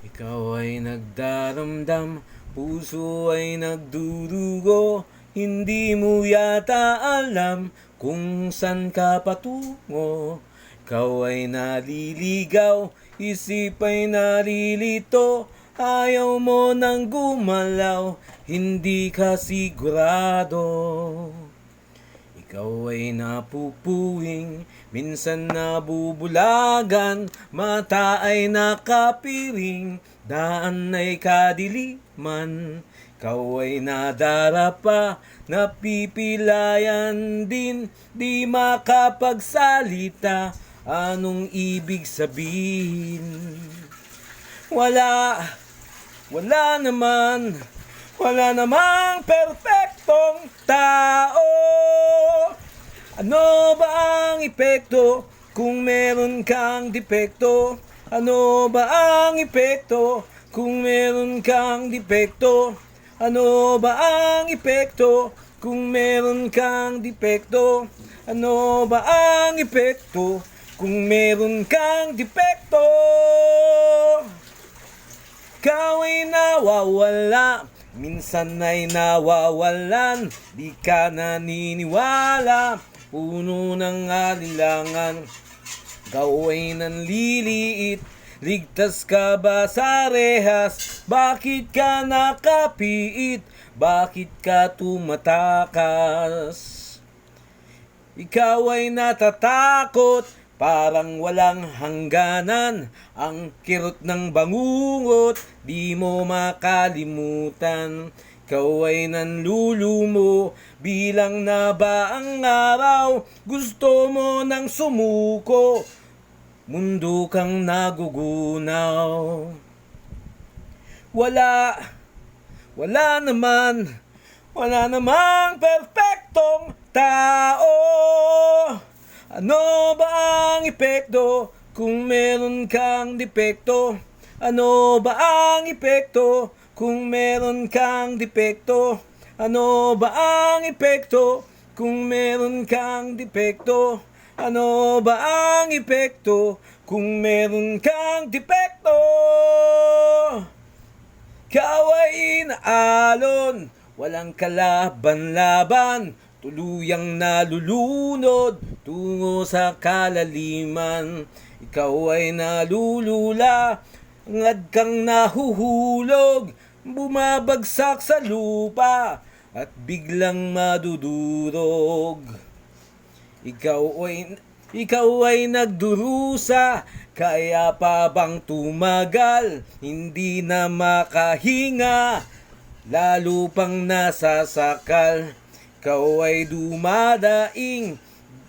Ikaw ay nagdaramdam, puso ay nagdudugo. Hindi mo yata alam kung saan ka patungo. Ikaw ay naliligaw, isip ay narilito. Ayaw mo nang gumalaw, hindi ka sigurado. Ikaw ay napupuwing, minsan nabubulagan, mata ay nakapiring, daan ay kadiliman. Ikaw ay nadarapa, napipilayan din, di makapagsalita, anong ibig sabihin? Wala, wala naman, wala namang perpektong tao. Ano ba ang epekto kung meron kang depekto? Ano ba ang epekto kung meron kang depekto? Ano ba ang epekto kung meron kang depekto? Ano ba ang epekto kung meron kang depekto? Ikaw ay nawawala, minsan ay nawawalan, di ka naniniwala, puno ng alinlangan. Ikaw ay nanliliit, ligtas ka ba sa rehas? Bakit ka nakapiit? Bakit ka tumatakas? Ikaw ay natatakot, parang walang hangganan. Ang kirot ng bangungot, di mo makalimutan. Ikaw ay nanlulumo, bilang na ba ang araw? Gusto mo nang sumuko, mundo kang nagugunaw. Wala, wala naman, wala namang perpektong tao. Ano ba ang epekto kung meron kang depekto? Ano ba ang epekto kung meron kang depekto? Ano ba ang epekto kung meron kang depekto? Ano ba ang epekto kung meron kang depekto? Ikaw ay inaalon, walang kalaban-laban, tuluyang nalulunod tungo sa kalaliman. Ikaw ay nalulula, ngad kang nahuhulog, bumabagsak sa lupa at biglang madudurog. Ikaw ay nagdurusa, kaya pa bang tumagal? Hindi na makahinga, lalo pang nasasakal. Ikaw ay dumadaing,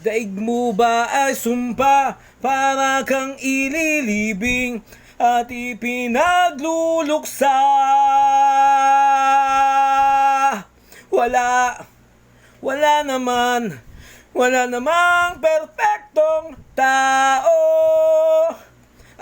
daig mo ba ay sumpa? Para kang ililibing at ipinagluluksa. Wala, wala naman, wala namang perpektong tao.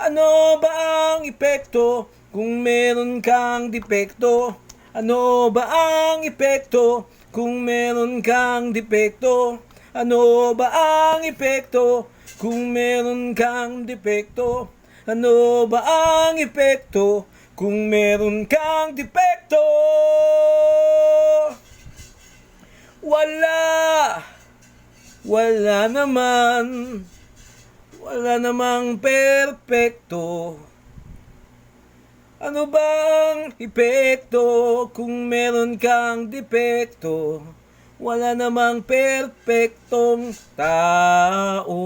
Ano ba ang epekto kung meron kang depekto? Ano ba ang epekto kung meron kang depekto? Ano ba ang epekto kung meron kang depekto? Ano ba ang epekto kung meron kang depekto? Wala, wala naman, wala namang perpekto. Ano bang epekto kung meron kang depekto? Wala namang perpektong tao.